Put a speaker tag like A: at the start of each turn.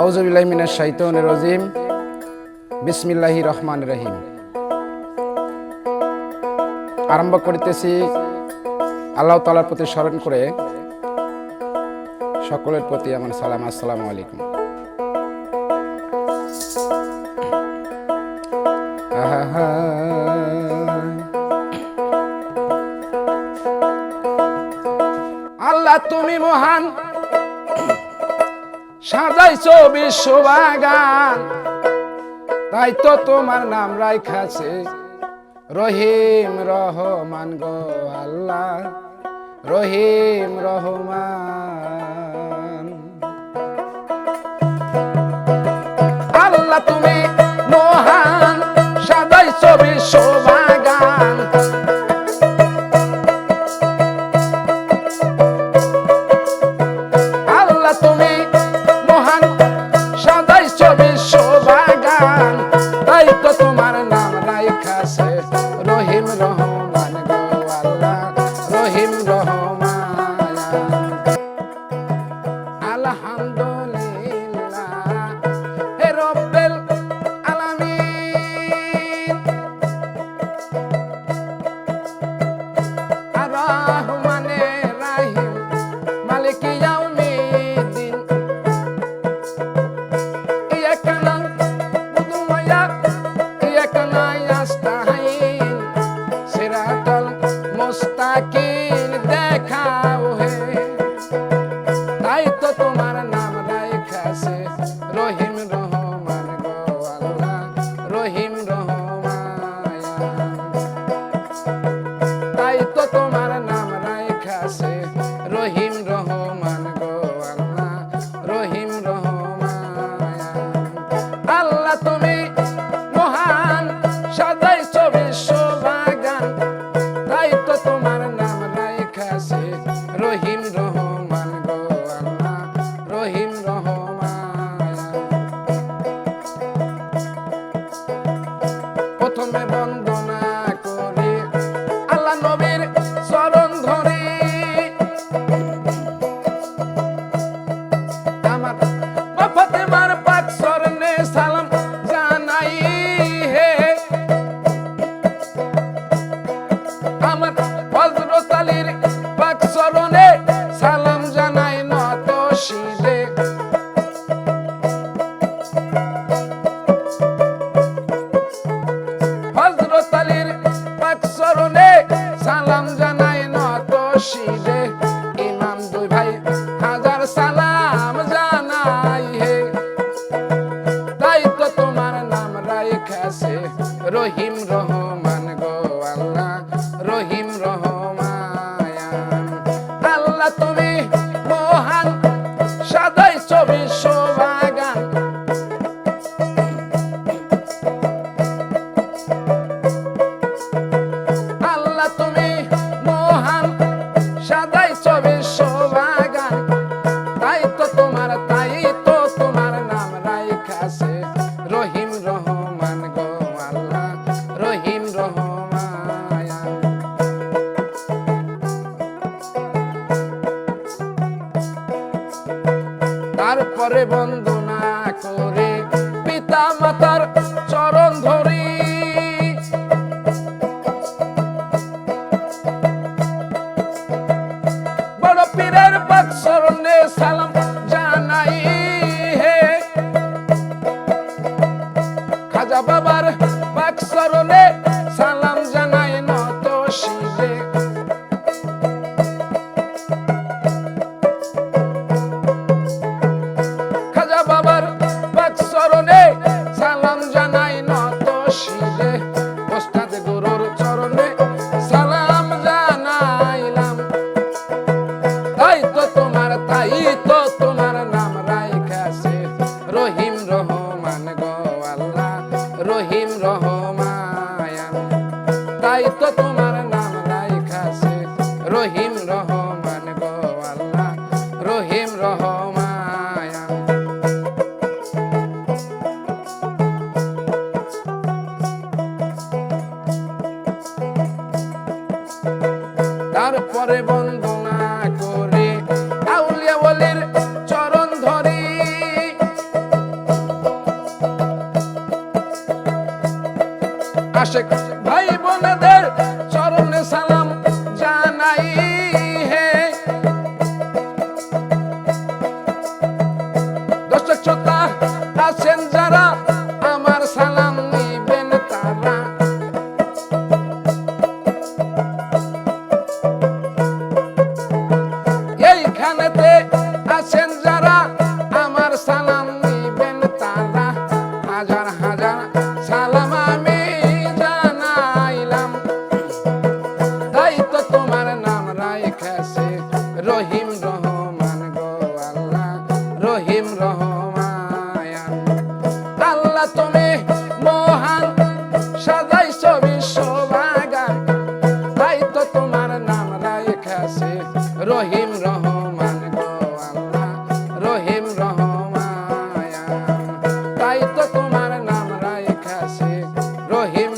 A: আউযুবিল্লাহি মিনাশ শাইতানির রাজিম। বিসমিল্লাহির রহমানির রহিম। আরম্ভ করিতেছি আল্লাহ তাআলার প্রতি স্মরণ করে। সকলের প্রতি আমার সালাম, আসসালামু আলাইকুম। আল্লাহ তুমি মহান, সাজাইছো বিশ্ববাগান, তাই তো তোমার নাম রাইখাছে রহিম রহমান গো আল্লাহ, রহিম রহমান। আল্লাহ তুমি মহান, সাজাইছো বিশ্ববাগান, আল্লাহ তুমি মহান, সাজাইছো বিশ্ববাগান, তাই তো তোমার নাম রাইখাছে রহিম রহমান গো আল্লাহ, রহিম রহমান। আলহামদুলিল্লাহ হে রব্বিল আলামিন, আর রহমানির রহিম, মালিকি ইয়াউমিদ্দিন, ইয়াকা না'বুদু ওয়া ইয়াকা নাস্তাঈন, সিরাতাল মুস্তাকিম দেখাও হে, তাই তো তোমার নাম রাইখাছে রহিম রহমান গো আল্লাহ, রহিম রহমান। তাই তো তোমার নাম রাইখাছে রহিম রহমান গো আল্লাহ, রহিম রহমান। আল্লাহ তুমি মহান, সাজাইছো বিশ্ববাগান, তাই তো তোমার নাম রাইখাছে রহিম রহমান গো আল্লাহ, রহিম রহমান। প্রথমে বন্দনা করি আল্লাহ নবীর চরণ ধরে, আমার মা ফাতেমার পাক চরণে সালাম জানাই হে, আমার হযরত আলীর পাক চরণে সালাম জানাই নত শিরে, হযরত আলীর পাক চরণে সালাম জানাই নত শিরে, ইমাম দুই ভাই হাজার সালাম জানাই হে, তাই তো তোমার নাম রাইখাছে রহিম রহমান গো আল্লাহ, রহিম রহমান। আল্লাহ তুমি মহান, সাজাইছো বিশ্ববাগান, আল্লাহ তুমি মহান, সাজাইছো বিশ্ববাগান, তাই তো তোমার নাম রাইখাছে রহিম রহমান গো আল্লাহ, রহিম রহমান। তারপরে বন্দনা করে পিতা মাতার চরণ ধরি, বড় পীরের পাক চরণে সালাম জানাই হে, খাজা বাবার পাক চরণে সালাম জানাই নত শিরে, খাজা বাবার পাক চরণে সালাম জানাই নত শিরে, ওস্তাদ গুরুর চরণে সালাম জানাইলাম, তাই তো তোমার নাম রাইখাছে রহিম রহমান গো আল্লাহ, রহিম রহমান। তাই তো তোমার নাম রাইখাছে রহিম রহমান গো আল্লাহ, রহিম রহমান। তারপরে বন্দনা করে আউলিয়া ওয়ালির চরণ ধরি, এইখানেতে আছেন যারা আমার সালাম নিবেন তারা হাজার হাজার সালাম আমি জানাইলাম তাই তো তোমার নাম রাইখাছে রহিম রহমান গো আল্লাহ রহিম রহমান আল্লাহ তুমি মহান সাজাইছো বিশ্ববাগান তাই তো তোমার নাম রাইখাছে রহিম রহমান গো আল্লাহ রহিম রহমান তাই তো তোমার নাম রাইখাছে রহিম